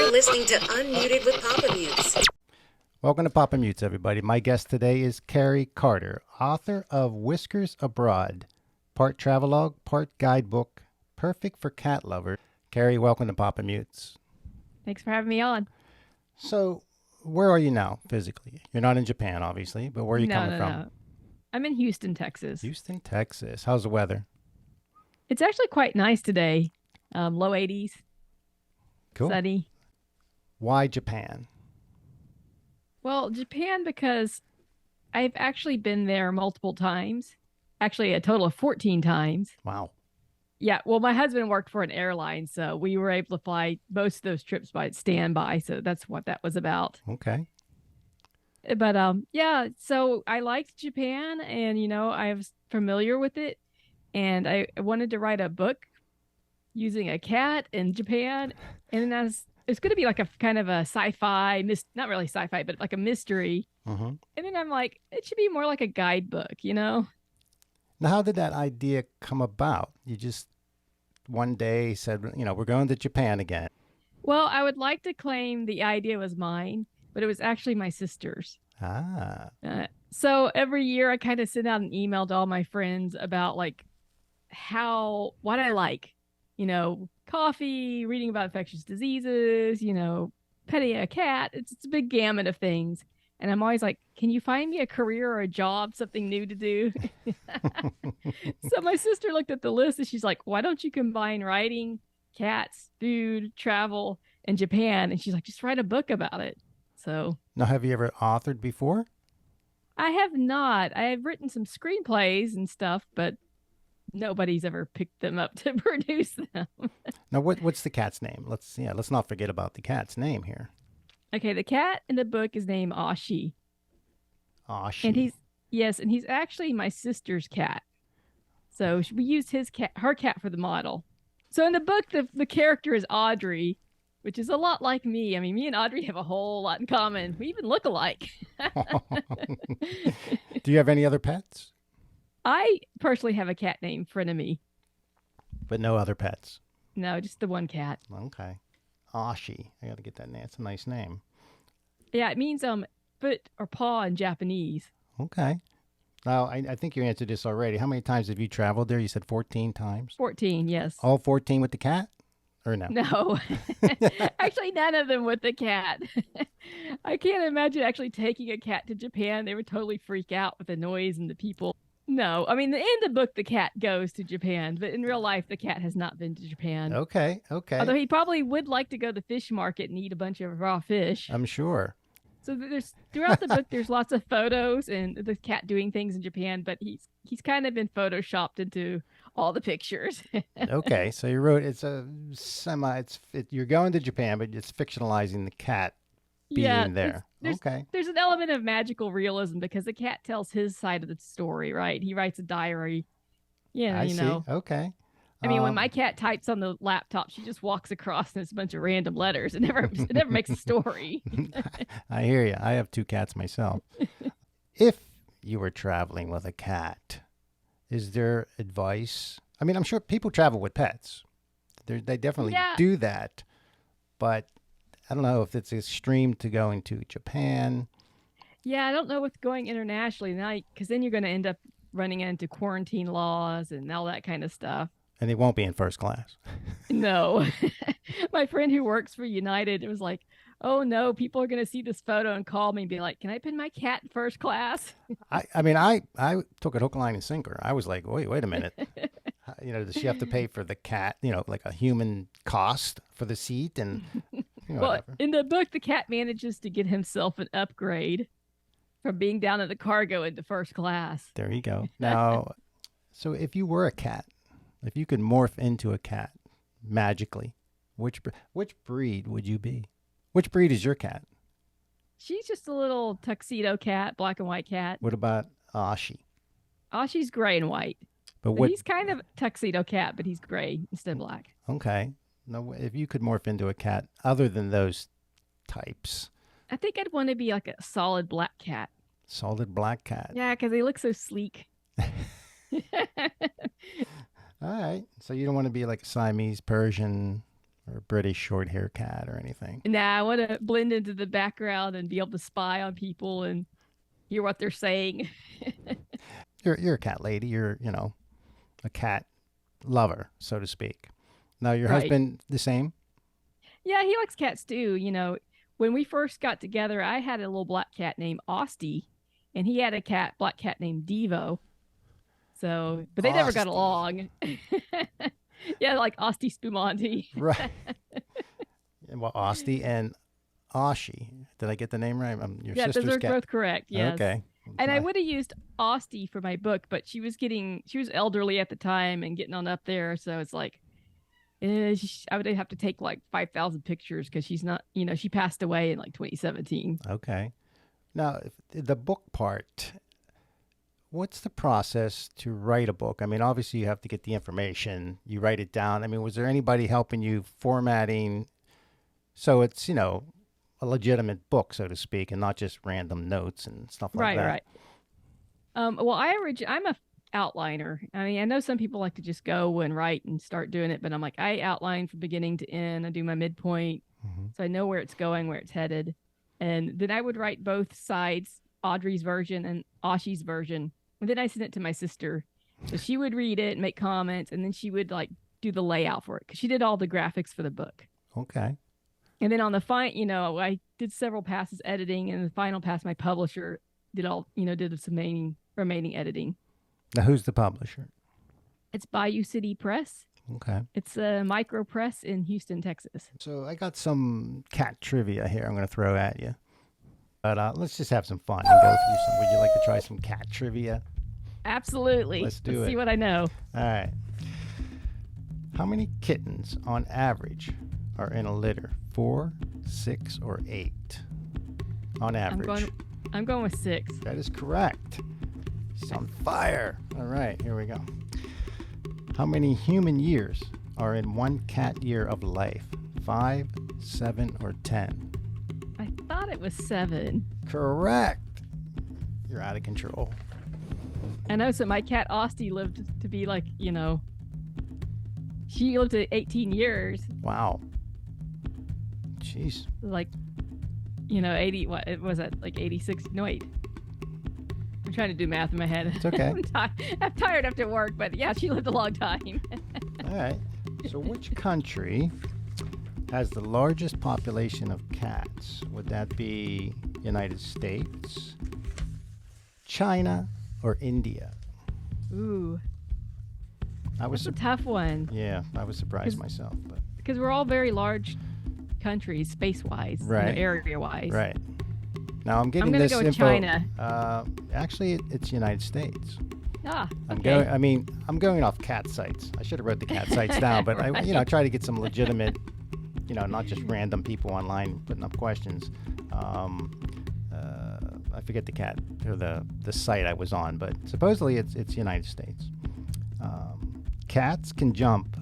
You're listening to Unmuted with Papamutes. Welcome to Papamutes, everybody. My guest today is Carrie Carter, author of Whiskers Abroad, part travelogue, part guidebook, perfect for cat lovers. Carrie, welcome to Papamutes. Thanks for having me on. So, where are you now physically? You're not in Japan, obviously, but where are you coming from? No. I'm in Houston, Texas. Houston, Texas. How's the weather? It's actually quite nice today. Low 80s. Cool. Sunny. Why Japan? Well, Japan because I've actually been there multiple times. Actually, a total of 14 times. Wow. Yeah, well, my husband worked for an airline, so we were able to fly most of those trips by standby, so that's what that was about. Okay. But yeah, so I liked Japan, and I was familiar with it, and I wanted to write a book using a cat in Japan, and then it's going to be like a kind of a sci-fi, not really sci-fi, but like a mystery. Mm-hmm. And then I'm like, it should be more like a guidebook, Now, how did that idea come about? You just one day said, we're going to Japan again. Well, I would like to claim the idea was mine, but it was actually my sister's. Ah. So every year I kind of send out an email to all my friends about like what I like, coffee, reading about infectious diseases, petting a cat. It's a big gamut of things. And I'm always like, can you find me a career or a job, something new to do? So my sister looked at the list and she's like, why don't you combine writing, cats, food, travel, and Japan? And she's like, just write a book about it. So now, have you ever authored before? I have not. I have written some screenplays and stuff, but nobody's ever picked them up to produce them. Now, what's the cat's name? Let's not forget about the cat's name here. Okay, the cat in the book is named Ashi. Ashi. And he's actually my sister's cat. So we used her cat for the model. So in the book, the character is Audrey, which is a lot like me. I mean, me and Audrey have a whole lot in common. We even look alike. Do you have any other pets? I personally have a cat named Frenemy. But no other pets? No, just the one cat. Okay. Ashi. I got to get that name. It's a nice name. Yeah, it means foot or paw in Japanese. Okay. Now, I think you answered this already. How many times have you traveled there? You said 14 times? 14, yes. All 14 with the cat? Or no? No. Actually, none of them with the cat. I can't imagine actually taking a cat to Japan. They would totally freak out with the noise and the people. No, I mean, in the book, the cat goes to Japan, but in real life, the cat has not been to Japan. Okay. Although he probably would like to go to the fish market and eat a bunch of raw fish. I'm sure. So throughout the book, there's lots of photos and the cat doing things in Japan, but he's kind of been photoshopped into all the pictures. Okay, so you wrote you're going to Japan, but it's fictionalizing the cat being there. There's an element of magical realism because the cat tells his side of the story, right? He writes a diary. Yeah, I see. Okay. I mean, when my cat types on the laptop, she just walks across and it's a bunch of random letters. It never makes a story. I hear you. I have 2 cats myself. If you were traveling with a cat, is there advice? I mean, I'm sure people travel with pets. They definitely do that. But I don't know if it's extreme to going to Japan. Yeah, I don't know with going internationally now, because then you're going to end up running into quarantine laws and all that kind of stuff. And it won't be in first class. No. My friend who works for United, it was like, oh no, people are going to see this photo and call me and be like, can I put my cat in first class? I mean, I took it hook, line, and sinker. I was like, wait a minute. Does she have to pay for the cat, like a human cost for the seat? And well, in the book, the cat manages to get himself an upgrade from being down in the cargo into first class. There you go. Now, so if you were a cat, if you could morph into a cat magically, which breed would you be? Which breed is your cat? She's just a little tuxedo cat, black and white cat. What about Ashi? Ashi's gray and white. But he's kind of a tuxedo cat, but he's gray instead of black. Okay. Now, if you could morph into a cat other than those types, I think I'd want to be like a solid black cat. Solid black cat. Yeah, because they look so sleek. All right. So you don't want to be like a Siamese, Persian, or a British short hair cat or anything. Nah, I want to blend into the background and be able to spy on people and hear what they're saying. You're a cat lady. You're, a cat lover, so to speak. Now, your Right. husband, the same? Yeah, he likes cats too. When we first got together, I had a little black cat named Osty, and he had a black cat named Devo. So, but they never got Osty. along. Yeah, like Osty Spumante. Right. Well, Osty and Oshi. Did I get the name right? Your Yeah, sister's those are cat. both correct. Yes. Okay. And I would have used Osty for my book, but she was elderly at the time and getting on up there. So it's like, I would have to take like 5,000 pictures because she's not, she passed away in like 2017. Okay. Now, the book part, what's the process to write a book? I mean, obviously you have to get the information, you write it down. I mean, was there anybody helping you formatting so it's, a legitimate book, so to speak, and not just random notes and stuff like that? Right. Well, I'm a outliner. I mean, I know some people like to just go and write and start doing it, but I'm like, I outline from beginning to end. I do my midpoint, so I know where it's going, where it's headed. And then I would write both sides, Audrey's version and Ashi's version. And then I sent it to my sister. So she would read it and make comments, and then she would like do the layout for it because she did all the graphics for the book. Okay. And then on the I did several passes editing, and the final pass, my publisher did some remaining editing. Now, who's the publisher? It's Bayou City Press. Okay. It's a micro press in Houston, Texas. So I got some cat trivia here I'm going to throw at you. But let's just have some fun and go through some. Would you like to try some cat trivia? Absolutely. Let's do it. See what I know. All right. How many kittens on average are in a litter? 4, 6, or 8? On average. I'm going with 6. That is correct. She's on fire. All right, here we go. How many human years are in one cat year of life? 5, 7, or 10? I thought it was 7. Correct. You're out of control. I know. So my cat Osty lived to be like, she lived to 18 years. Wow. Jeez. Like, 80, what was that? Like 86? No, wait. I'm trying to do math in my head. It's okay. I'm tired after work, but yeah, she lived a long time. All right. So which country has the largest population of cats? Would that be United States, China, or India? Ooh. That's a tough one. Yeah, I was surprised myself. But because we're all very large countries, space-wise, right, area-wise. Right. Now I'm getting I'm gonna this go with info. China. Actually, it's United States. Ah, okay. okay. I'm going off cat sites. I should have wrote the cat sites down, but Right. I try to get some legitimate, not just random people online putting up questions. I forget the cat or the site I was on, but supposedly it's United States. Cats can jump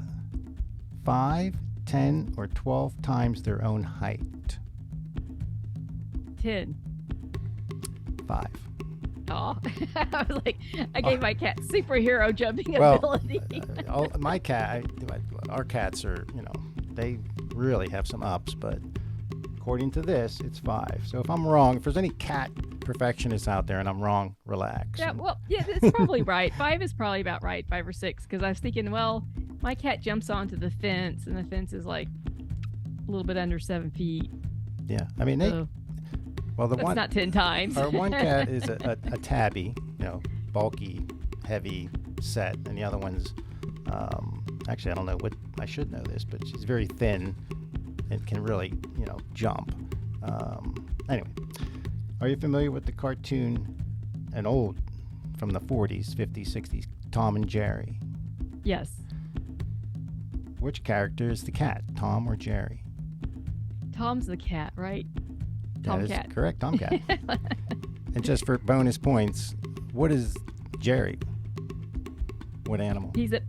5, 10, or 12 times their own height. 10. 5. Oh, I was like, I gave my cat superhero jumping Well, ability. My cat, our cats are, they really have some ups, but according to this, it's 5. So if I'm wrong, if there's any cat perfectionists out there and I'm wrong, relax. Yeah, well, yeah, it's probably right. 5 is probably about right, 5 or 6, because I was thinking, well, my cat jumps onto the fence, and the fence is like a little bit under 7 feet. Yeah, I mean, That's not 10 times. Our one cat is a tabby, bulky, heavy set, and the other one's, actually, I don't know I should know this, but she's very thin and can really, jump. Anyway, are you familiar with the cartoon, from the 40s, 50s, 60s, Tom and Jerry? Yes. Which character is the cat, Tom or Jerry? Tom's the cat, right? That is Tomcat. correct, Tomcat. And just for bonus points, what is Jerry? What animal? He's a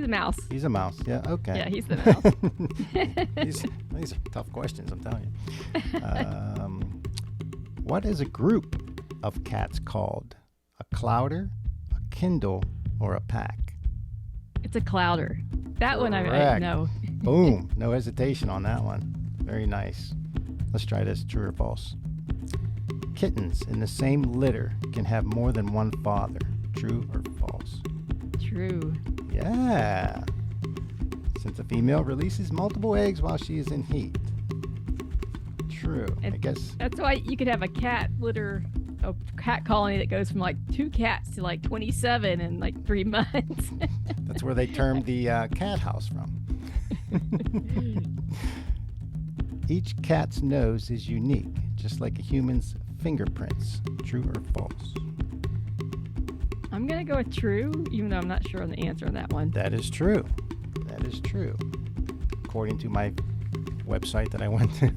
mouse. He's a mouse. Yeah, okay. Yeah, he's the mouse. These are tough questions, I'm telling you. What is a group of cats called? A clouder, a kindle, or a pack? It's a clouder. That one I Correct. know. Boom. No hesitation on that one. Very nice. Let's try this. True or false? Kittens in the same litter can have more than one father. True or false? True. Yeah. Since a female releases multiple eggs while she is in heat. True. And I guess. that's why you could have a cat litter, a cat colony that goes from like 2 cats to like 27 in like 3 months. That's where they termed the cat house from. Each cat's nose is unique, just like a human's fingerprints. True or false? I'm going to go with true, even though I'm not sure on the answer on that one. That is true. That is true. According to my website that I went to.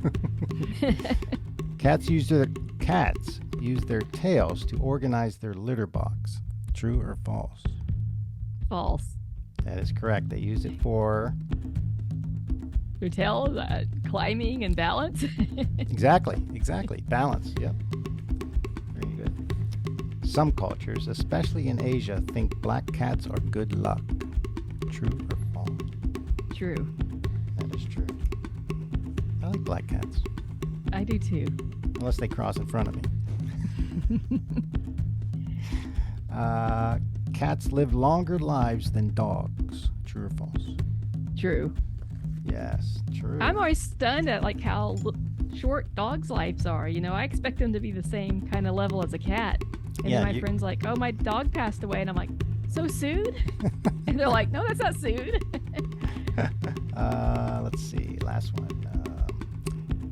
Cats use their tails to organize their litter box. True or false? False. That is correct. They use it for Your tail, climbing and balance. exactly. Balance. Yep. Very good. Some cultures, especially in Asia, think black cats are good luck. True or false? True. That is true. I like black cats. I do too. Unless they cross in front of me. Cats live longer lives than dogs. True or false? True. Yes, true. I'm always stunned at like how short dogs' lives are. You know, I expect them to be the same kind of level as a cat. And Yeah, then my friend's like, "Oh, my dog passed away," and I'm like, "So soon?" And they're like, "No, that's not soon." Let's see. Last one.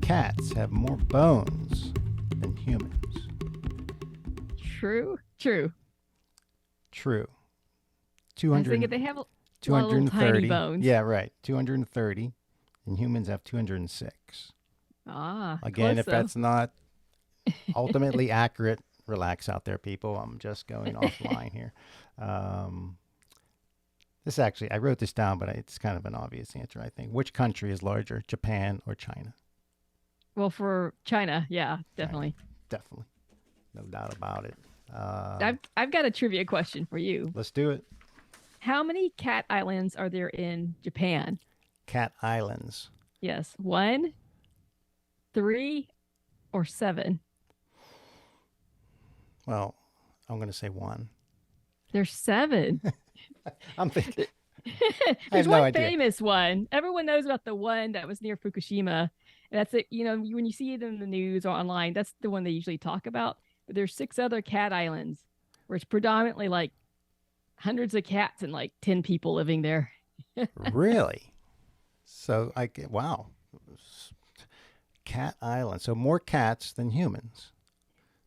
Cats have more bones than humans. True. True. True. I 200, think they have a lot of little 230. tiny bones. Yeah, right. 230. And humans have 206. Again, close if though. that's not ultimately accurate, relax out there, people. I'm just going offline here. This actually, I wrote this down, but it's kind of an obvious answer, I think. Which country is larger, Japan or China? Well, for China, yeah, definitely. Definitely. No doubt about it. I've got a trivia question for you. Let's do it. How many cat islands are there in Japan? Cat Islands. Yes, 1, 3, or 7? Well, I'm going to say 1. There's 7. I'm thinking. There's no one idea. famous one. Everyone knows about the one that was near Fukushima. And that's it. You know, when you see it in the news or online, that's the one they usually talk about. But there's 6 other cat islands where it's predominantly like hundreds of cats and like 10 people living there. Really? So wow. Cat Island. So more cats than humans.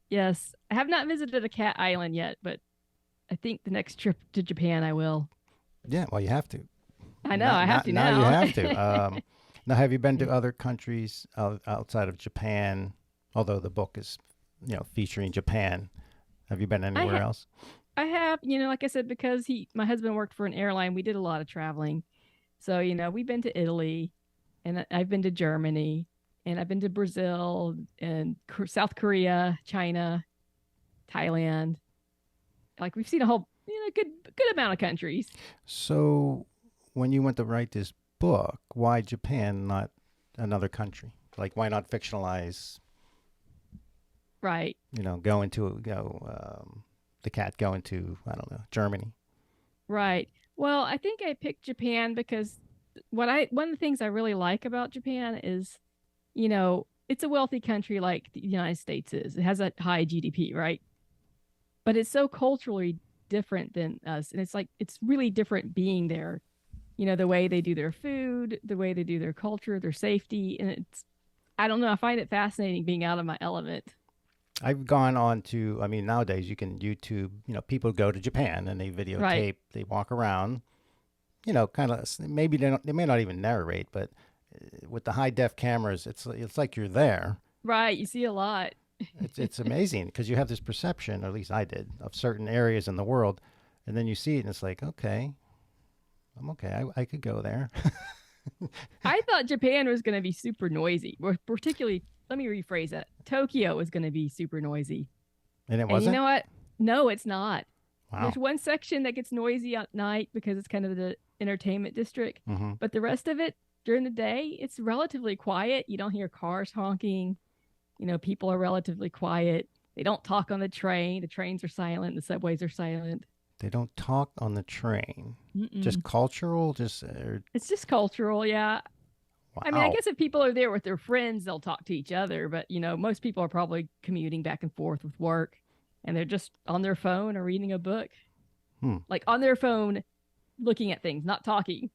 Yes, I have not visited a cat island yet, but I think the next trip to Japan I will. Yeah, well, you have to. I know, I have to now. Now you have to. Now, have you been to other countries outside of Japan? Although the book is, featuring Japan. Have you been anywhere else? I have, like I said, because my husband worked for an airline, we did a lot of traveling. So, we've been to Italy, and I've been to Germany, and I've been to Brazil and South Korea, China, Thailand. Like we've seen a whole, good amount of countries. So, when you went to write this book, why Japan, not another country? Like, why not fictionalize? Right. The cat going to, I don't know, Germany. Right. Well, I think I picked Japan because one of the things I really like about Japan is, it's a wealthy country like the United States is. It has a high GDP, right? But it's so culturally different than us. And it's really different being there. The way they do their food, the way they do their culture, their safety. And I don't know, I find it fascinating being out of my element. I've gone on to, nowadays you can YouTube, people go to Japan and they videotape, Right. They walk around, kind of, maybe they may not even narrate, but with the high def cameras, it's like you're there. Right. You see a lot. It's amazing because you have this perception, or at least I did, of certain areas in the world. And then you see it and it's like, okay, I'm okay. I could go there. I thought Japan was going to be super noisy, or particularly, let me rephrase that. Tokyo was going to be super noisy. And it And wasn't? you know what? No, it's not. Wow. There's one section that gets noisy at night because it's kind of the entertainment district, Mm-hmm. but the rest of it during the day, it's relatively quiet. You don't hear cars honking. People are relatively quiet. They don't talk on the train. The trains are silent. The subways are silent. They don't talk on the train. Mm-mm. Just cultural? It's just cultural, yeah. Wow. I mean, I guess if people are there with their friends, they'll talk to each other. But, most people are probably commuting back and forth with work and they're just on their phone or reading a book. Like on their phone, looking at things, not talking.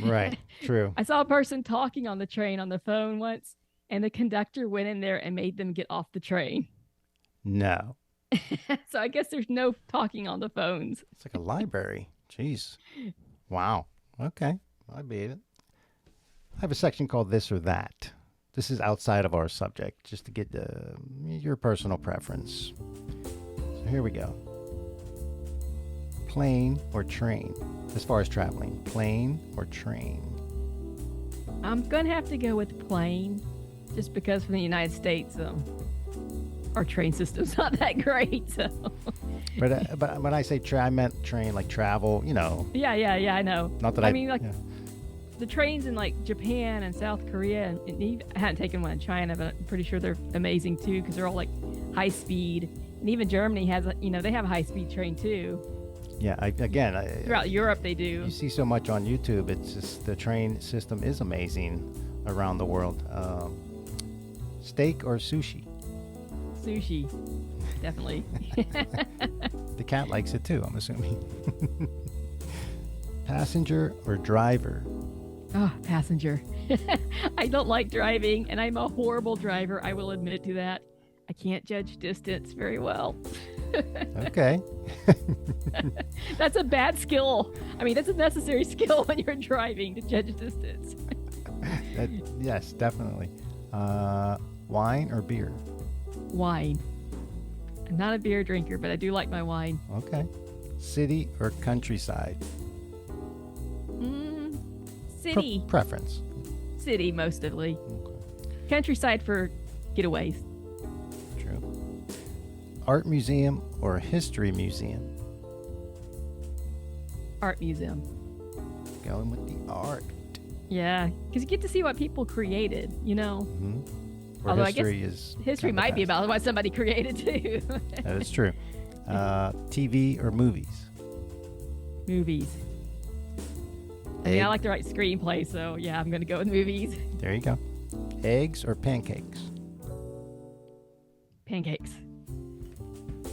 Right. True. I saw a person talking on the train on the phone once, and the conductor went in there and made them get off the train. No. So I guess there's no talking on the phones. It's like a library. Jeez. Wow. Okay. I beat it. I have a section called This or That. This is outside of our subject, just to get your personal preference. So here we go. Plane or train? As far as traveling, plane or train? I'm going to have to go with plane, just because from the United States, our train system's not that great. So. But when I say I meant train, like travel, Yeah, I know. Not that I mean, like, yeah. the trains in like Japan and South Korea, and I hadn't taken one in China, but I'm pretty sure they're amazing too, because they're all like high speed. And even Germany has, they have a high speed train too. Yeah, Throughout Europe, they do. You see so much on YouTube. It's just the train system is amazing around the world. Steak or sushi? Sushi, definitely. The cat likes it too, I'm assuming. Passenger or driver? Oh, passenger. I don't like driving, and I'm a horrible driver. I will admit to that. I can't judge distance very well. Okay. That's a bad skill. I mean, that's a necessary skill when you're driving, to judge distance. Yes, definitely. Wine or beer? Wine. I'm not a beer drinker, but I do like my wine. Okay. City or countryside? City. Preference? City, mostly. Okay. Countryside for getaways. True. Art museum or history museum? Art museum. Going with the art. Yeah, because you get to see what people created, Mm-hmm. Or Although history I guess is history might be about what somebody created too. That is true. TV or movies? Movies. I mean, I like to write screenplays, so yeah, I'm going to go with movies. There you go. Eggs or pancakes? Pancakes.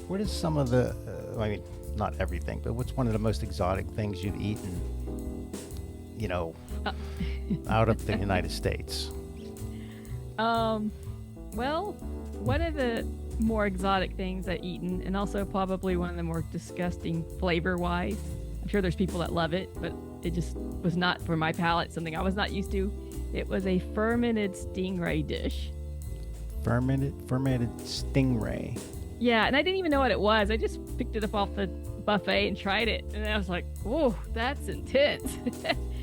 What is some of the, not everything, but what's one of the most exotic things you've eaten, out of the United States? Well, one of the more exotic things I've eaten, and also probably one of the more disgusting flavor-wise. I'm sure there's people that love it, but it just was not for my palate, something I was not used to. It was a fermented stingray dish. Fermented stingray. Yeah, and I didn't even know what it was. I just picked it up off the buffet and tried it, and I was like, "Oh, that's intense."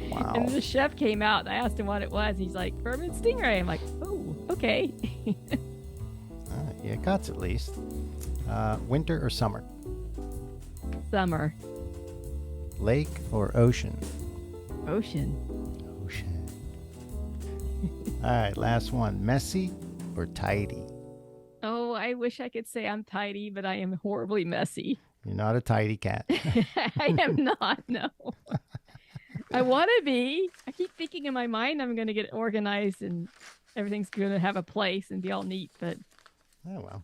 Wow. And the chef came out, and I asked him what it was. He's like, "Fermented stingray." I'm like, "Oh, okay." Yeah, guts at least. Winter or summer? Summer. Lake or ocean? Ocean. Ocean. All right, last one. Messy or tidy? Oh, I wish I could say I'm tidy, but I am horribly messy. You're not a tidy cat. I am not, no. I want to be. I keep thinking in my mind I'm going to get organized and everything's going to have a place and be all neat, but Oh, well.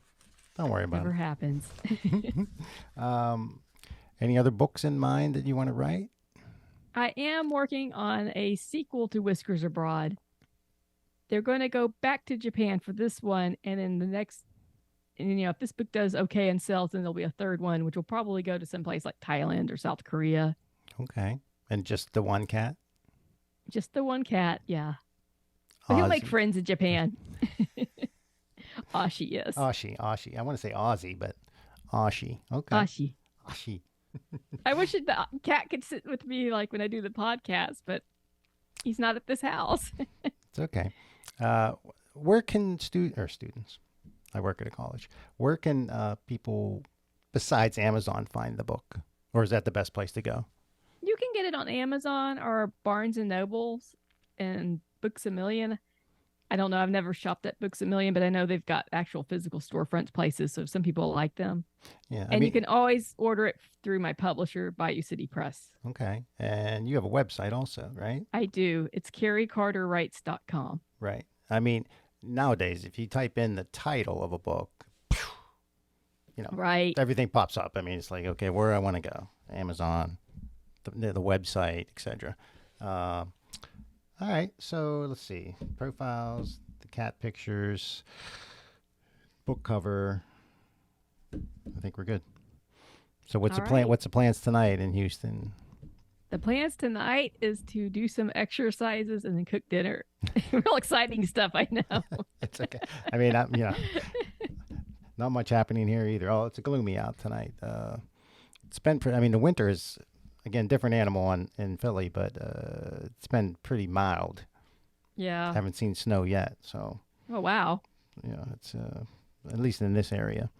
Don't worry about never happens. it. Any other books in mind that you want to write? I am working on a sequel to Whiskers Abroad. They're going to go back to Japan for this one, and then the next, and if this book does okay and sells, then there'll be a third one, which will probably go to someplace like Thailand or South Korea. Okay. And just the one cat? Just the one cat, yeah. But he'll make friends in Japan. Ashi, yes. Ashi. I want to say Aussie, but Ashi. Okay. Ashi. I wish the cat could sit with me like when I do the podcast, but he's not at this house. It's okay. Where can students? I work at a college. Where can people besides Amazon find the book? Or is that the best place to go? You can get it on Amazon or Barnes and Nobles. and Books A Million. I don't know. I've never shopped at Books A Million, but I know they've got actual physical storefronts places. So some people like them. Yeah. And you can always order it through my publisher, Bayou City Press. Okay. And you have a website also, right? I do. It's carriecarterwrites.com. Right. I mean, nowadays, if you type in the title of a book, right, everything pops up. I mean, it's like, okay, where I want to go, Amazon, the website, etc. All right, so let's see, profiles, the cat pictures, book cover. I think we're good. So what's the plan? What's the plans tonight in Houston? The plans tonight is to do some exercises and then cook dinner. Real exciting stuff, I know. It's okay. I mean, not much happening here either. Oh, it's gloomy out tonight. It's been, the winter is, again, different animal in Philly, but it's been pretty mild. Yeah. Haven't seen snow yet, so. Oh, wow. Yeah, it's, at least in this area.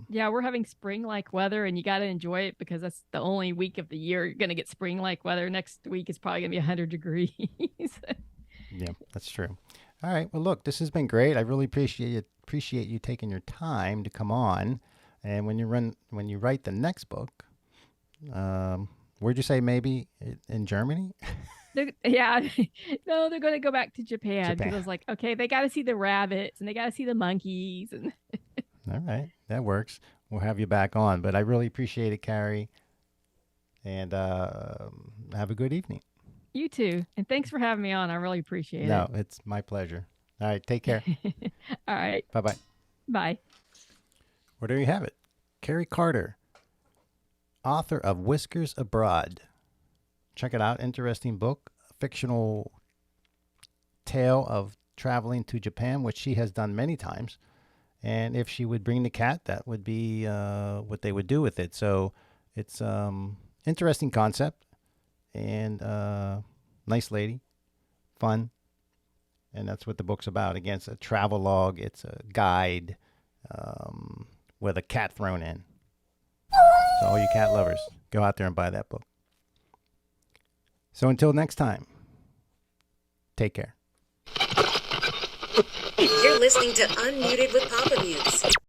Yeah, we're having spring-like weather, and you got to enjoy it because that's the only week of the year you're going to get spring-like weather. Next week is probably going to be 100 degrees. Yeah, that's true. All right. Well, look, this has been great. I really appreciate you taking your time to come on. And when you write the next book, where'd you say maybe in Germany? Yeah, no, they're going to go back to Japan because I was like, okay, they got to see the rabbits and they got to see the monkeys. And all right, that works. We'll have you back on. But I really appreciate it, Carrie. And have a good evening. You too. And thanks for having me on. I really appreciate it. No, it's my pleasure. All right, take care. All right. Bye-bye. Bye. Well, there you have it. Carrie Carter, author of Whiskers Abroad. Check it out. Interesting book. A fictional tale of traveling to Japan, which she has done many times. And if she would bring the cat, that would be what they would do with it. So it's interesting concept. And nice lady, fun, and that's what the book's about. Again, it's a travel log. It's a guide with a cat thrown in. So all you cat lovers, go out there and buy that book. So until next time, take care. You're listening to Unmuted with Papamutes.